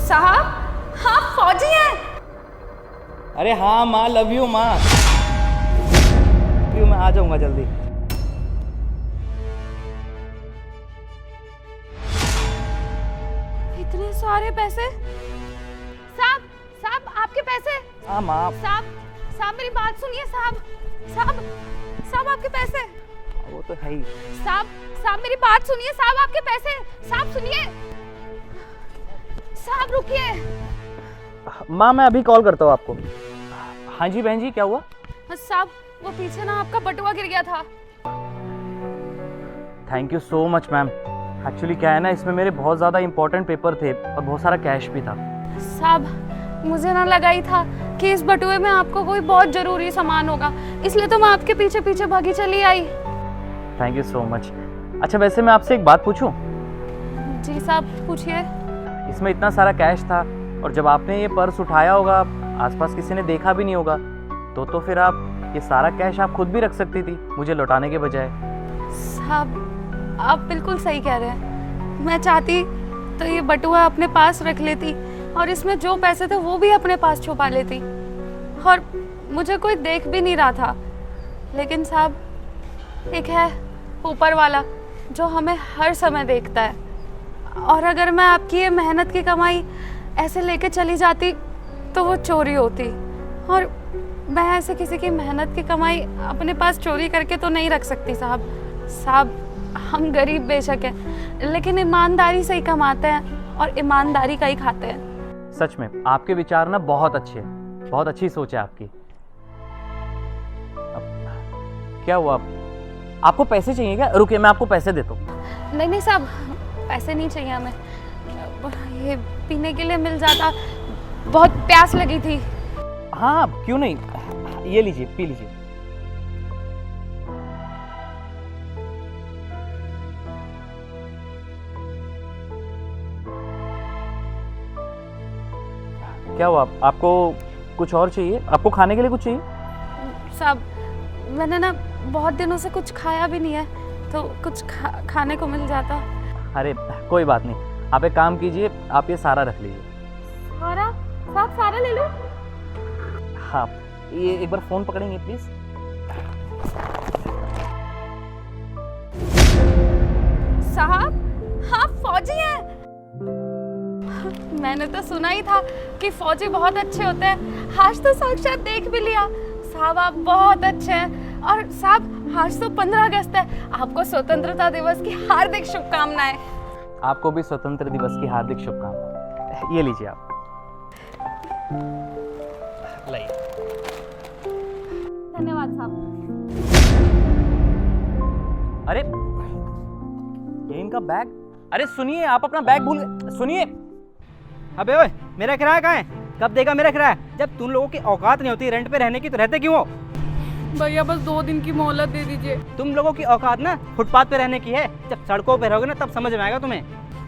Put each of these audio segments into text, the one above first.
साहब, हाँ फौजी हैं। अरे हाँ माँ, लव यू माँ। मैं आ जाऊंगा जल्दी। इतने सारे पैसे। साहब, साहब आपके पैसे। हाँ माँ। साहब, साहब मेरी बात सुनिए साहब। साहब, साहब आपके पैसे। वो तो है ही। साहब, साहब मेरी बात सुनिए साहब, आपके पैसे। साहब सुनिए। साहब रुकिए। माँ मैं अभी कॉल करता हूँ आपको। हाँ जी बहन जी, क्या हुआ? साहब वो पीछे ना आपका बटुआ गिर गया था। Thank you so much ma'am. Actually क्या है ना, इसमें मेरे बहुत ज़्यादा इंपॉर्टेंट पेपर थे और बहुत सारा कैश भी था। साहब मुझे ना लगा ही था कि इस बटुए में आपको कोई बहुत ज़रूरी सामान होगा, इसलिए तो मैं आपके पीछे पीछे भागी चली आई। Thank you so much. अच्छा वैसे मैं आपसे एक बात पूछूं? जी साहब पूछिए। इसमें इतना सारा कैश था और जब आपने ये पर्स उठाया होगा, आसपास किसी ने देखा भी नहीं होगा, तो फिर आप ये सारा कैश आप खुद भी रख सकती थी मुझे लौटाने के बजाय। साहब आप बिल्कुल सही कह रहे हैं। मैं चाहती तो ये बटुआ अपने पास रख लेती और इसमें जो पैसे थे वो भी अपने पास छुपा लेती और मुझे कोई देख भी नहीं रहा था। लेकिन साहब एक है ऊपर वाला जो हमें हर समय देखता है, और अगर मैं आपकी ये मेहनत की कमाई ऐसे लेके चली जाती तो वो चोरी होती, और मैं ऐसे किसी की मेहनत की कमाई अपने पास चोरी करके तो नहीं रख सकती साहब। साहब हम गरीब बेशक हैं, लेकिन ईमानदारी से ही कमाते हैं और ईमानदारी का ही खाते हैं। सच में आपके विचार ना बहुत अच्छे हैं, बहुत अच्छी सोच है आपकी। क्या हुआ, आपको पैसे चाहिए क्या? रुकिए मैं आपको पैसे देता हूँ। नहीं नहीं साहब, पैसे नहीं चाहिए हमें, ये पीने के लिए मिल जाता, बहुत प्यास लगी थी। हाँ क्यों नहीं, ये लीजिए पी लीजिए। क्या हुआ, आपको कुछ और चाहिए? आपको खाने के लिए कुछ चाहिए? साहब मैंने ना बहुत दिनों से कुछ खाया भी नहीं है, तो कुछ खाने को मिल जाता। अरे कोई बात नहीं, आप एक काम कीजिए, आप ये सारा रख लीजिए। सारा? साहब सारा ले लो। हाँ ये एक बार फोन पकड़ेंगे प्लीज। साहब हाँ फौजी हैं। मैंने तो सुना ही था कि फौजी बहुत अच्छे होते हैं, आज तो साक्षात देख भी लिया। साहब आप बहुत अच्छे हैं, और साहब आज तो 15 अगस्त है, आपको स्वतंत्रता दिवस की हार्दिक शुभकामनाएं। आपको भी स्वतंत्र दिवस की हार्दिक शुभकामनाएं। ये लीजिए आप। लाइए। धन्यवाद साहब। अरे ये इनका बैग। अरे सुनिए, आप अपना बैग भूल गए। सुनिए। अबे ओए, मेरा किराया कहाँ है? कब देगा मेरा किराया? जब तुम लोगों की औकात नहीं होती रेंट पे रहने की तो रहते क्यों हो? भैया बस 2 दिन की मोहलत दे दीजिए। तुम लोगों की औकात ना फुटपाथ पे रहने की है, जब सड़कों पे रहोगे ना तब समझ में आएगा तुम्हें।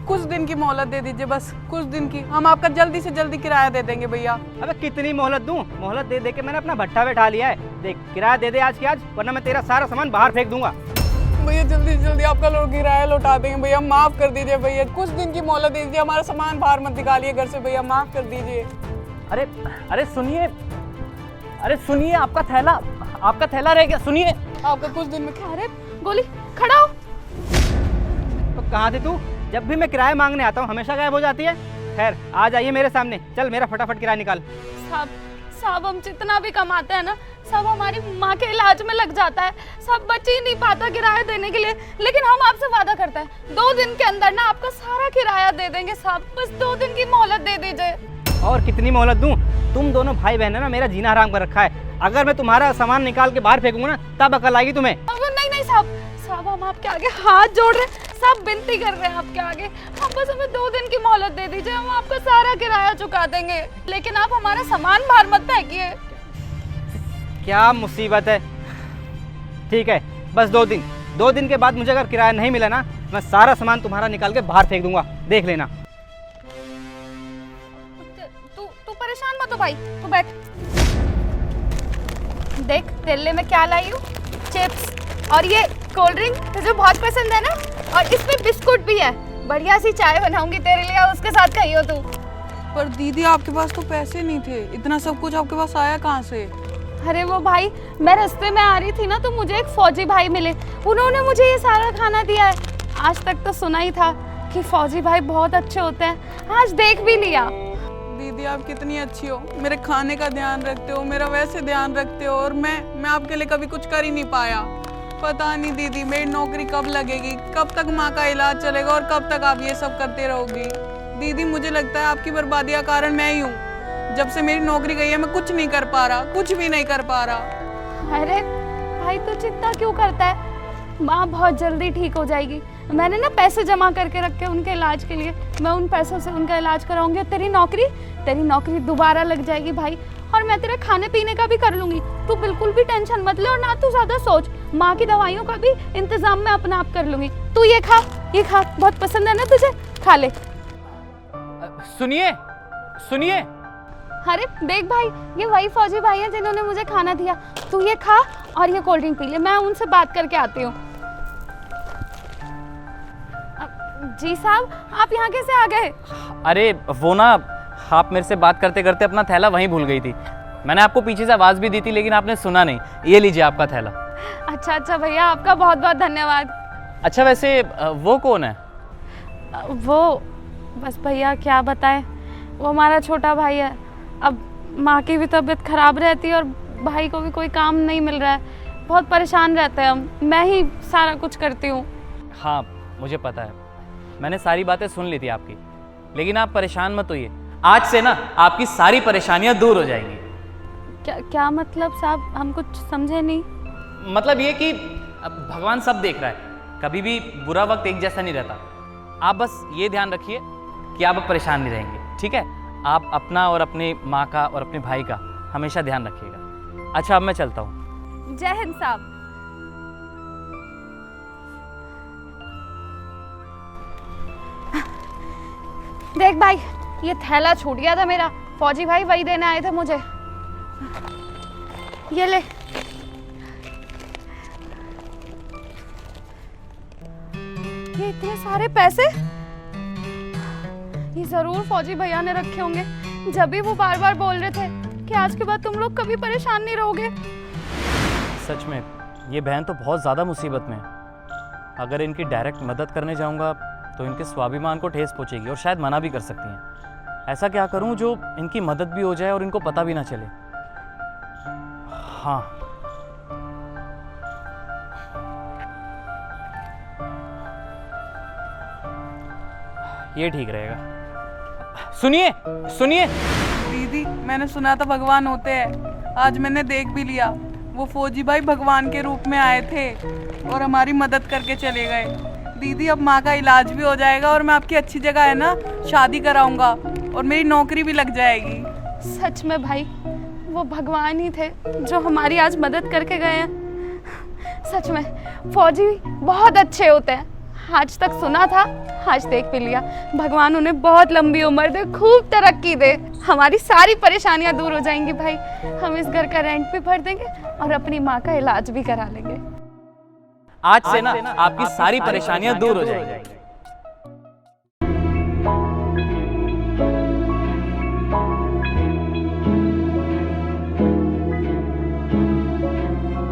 कुछ दिन की मोहलत दे दीजिए, बस कुछ दिन की, हम आपका जल्दी से जल्दी किराया दे देंगे भैया। अबे कितनी मोहलत दूं? मोहलत दे दे के मैंने अपना भट्टा बैठा लिया है। देख किराया दे दे आज की आज, वरना मैं तेरा सारा सामान बाहर फेंक दूंगा। भैया जल्दी से जल्दी आपका किराया लौटा देंगे भैया, माफ कर दीजिए भैया, कुछ दिन की मोहलत दे दीजिए, हमारा सामान बाहर मत निकालिए घर से भैया, माफ कर दीजिए। अरे अरे सुनिए, अरे सुनिए, आपका थैला रह गया। सुनिए, आपका कुछ दिन में। अरे गोली खड़ा हो। तो कहाँ थी तू? जब भी मैं किराया मांगने आता हूँ हमेशा गायब हो जाती है। खैर आ जाइए मेरे सामने, चल मेरा फटाफट किराया निकाल। साहब साहब हम जितना भी कमाते हैं ना, सब हमारी माँ के इलाज में लग जाता है, सब बच ही नहीं पाता किराया देने के लिए। लेकिन हम आपसे वादा करते हैं 2 दिन के अंदर ना आपका सारा किराया दे देंगे साहब, बस 2 दिन की मोहलत दे दीजिए। और कितनी मोहलत दूं? तुम दोनों भाई बहन है ना, मेरा जीना हराम कर रखा है। अगर मैं तुम्हारा सामान निकाल के बाहर फेंकूंगा ना तब अकल आएगी तुम्हें। नहीं नहीं साहब, साहब हम आपके आगे हाथ जोड़ रहे हैं, सब विनती कर रहे हैं आपके आगे, हम बस हमें 2 दिन की मोहलत दे दीजिए, हम आपका सारा किराया चुका देंगे, लेकिन आप हमारा सामान बाहर मत फेंकिए। क्या मुसीबत है। ठीक है बस 2 दिन। 2 दिन के बाद मुझे अगर किराया नहीं मिला ना, मैं सारा सामान तुम्हारा निकाल के बाहर फेंक दूंगा, देख लेना। तू परेशान मत हो भाई, तू बैठ। देख तेरे लिए मैं क्या लाई हूँ, चिप्स और ये कोल्ड ड्रिंक तुझे बहुत पसंद है ना, और इसमें बिस्कुट भी है, बढ़िया सी चाय बनाऊंगी तेरे लिए, उसके साथ खाइयो तू। पर दीदी आपके पास तो पैसे नहीं थे, इतना सब कुछ आपके पास आया कहाँ से? अरे वो भाई, मैं रास्ते में आ रही थी ना, तो मुझे एक फौजी भाई मिले, उन्होंने मुझे ये सारा खाना दिया है। आज तक तो सुना ही था कि फौजी भाई बहुत अच्छे होते हैं, आज देख भी लिया। दीदी आप कितनी अच्छी हो, मेरे खाने का ध्यान रखते हो, मेरा वैसे ध्यान रखते हो, और मैं आपके लिए कभी कुछ कर ही नहीं पाया। पता नहीं दीदी मेरी नौकरी कब लगेगी, कब तक माँ का इलाज चलेगा और कब तक आप ये सब करते रहोगी। दीदी मुझे लगता है आपकी बर्बादी का कारण मैं ही हूँ। जब से मेरी नौकरी गई है मैं कुछ नहीं कर पा रहा, कुछ भी नहीं कर पा रहा। अरे भाई तू चिंता क्यों करता है, माँ बहुत जल्दी ठीक हो जाएगी। मैंने ना पैसे जमा करके रखे उनके इलाज के लिए, मैं उन पैसों से उनका इलाज कराऊंगी और तेरी नौकरी दोबारा लग जाएगी भाई। और मैं तेरे खाने पीने का भी कर लूंगी, तू बिल्कुल भी टेंशन मत ले और ना तू ज्यादा सोच। माँ की दवाइयों का भी इंतजाम मैं अपना आप कर लूंगी। तू ये खा, बहुत पसंद है ना तुझे, खा ले। सुनिए सुनिए, अरे देख भाई, ये वही फौजी भाई हैं जिन्होंने मुझे खाना दिया। तू ये खा और ये कोल्ड ड्रिंक पी ले, मैं उनसे बात करके आती हूँ। जी साहब, आप यहाँ कैसे आ गए? अरे वो ना, आप मेरे से बात करते करते अपना थैला वहीं भूल गई थी। मैंने आपको पीछे से आवाज़ भी दी थी लेकिन आपने सुना नहीं। ये लीजिए आपका थैला। अच्छा भैया, आपका बहुत बहुत धन्यवाद। अच्छा वैसे वो कौन है? वो बस भैया क्या बताएं, वो हमारा छोटा भाई है। अब माँ की भी तबीयत खराब रहती है और भाई को भी कोई काम नहीं मिल रहा है, बहुत परेशान रहते हैं हम। मैं ही सारा कुछ करती हूँ। हाँ मुझे पता है, मैंने सारी बातें सुन ली थी आपकी, लेकिन आप परेशान मत होइए। आज से ना आपकी सारी परेशानियां दूर हो जाएंगी। क्या मतलब साहब, हम कुछ समझे नहीं। मतलब ये कि भगवान सब देख रहा है, कभी भी बुरा वक्त एक जैसा नहीं रहता। आप बस ये ध्यान रखिए कि आप अब परेशान नहीं रहेंगे, ठीक है? आप अपना और अपनी माँ का और अपने भाई का हमेशा ध्यान रखिएगा। अच्छा अब मैं चलता हूँ। जय हिंद साहब। देख भाई, ये थैला छूट गया था मेरा, फौजी भाई वही देने आए थे मुझे। ये ले। ये इतने सारे पैसे, ये जरूर फौजी भैया ने रखे होंगे, जब भी वो बार बार बोल रहे थे कि आज के बाद तुम लोग कभी परेशान नहीं रहोगे। सच में ये बहन तो बहुत ज़्यादा मुसीबत में है। अगर इनकी डायरेक्ट मदद करने जाऊंगा तो इनके स्वाभिमान को ठेस पहुंचेगी और शायद मना भी कर सकती हैं। ऐसा क्या करूं जो इनकी मदद भी हो जाए और इनको पता भी ना चले। हाँ, ये ठीक रहेगा। सुनिए सुनिए, दीदी मैंने सुना था भगवान होते हैं, आज मैंने देख भी लिया। वो फौजी भाई भगवान के रूप में आए थे और हमारी मदद करके चले गए। दीदी अब माँ का इलाज भी हो जाएगा और मैं आपकी अच्छी जगह है ना शादी कराऊंगा और मेरी नौकरी भी लग जाएगी। सच में भाई, वो भगवान ही थे जो हमारी आज मदद करके गए हैं। सच में फौजी बहुत अच्छे होते हैं, आज तक सुना था, आज देख भी लिया। भगवान उन्हें बहुत लंबी उम्र दे, खूब तरक्की दे, हमारी सारी परेशानियां दूर हो जाएंगी भाई। हम इस घर का रेंट भी भर देंगे और अपनी माँ का इलाज भी करा लेंगे। आज से ना आपकी सारी परेशानियां दूर हो जाएंगी।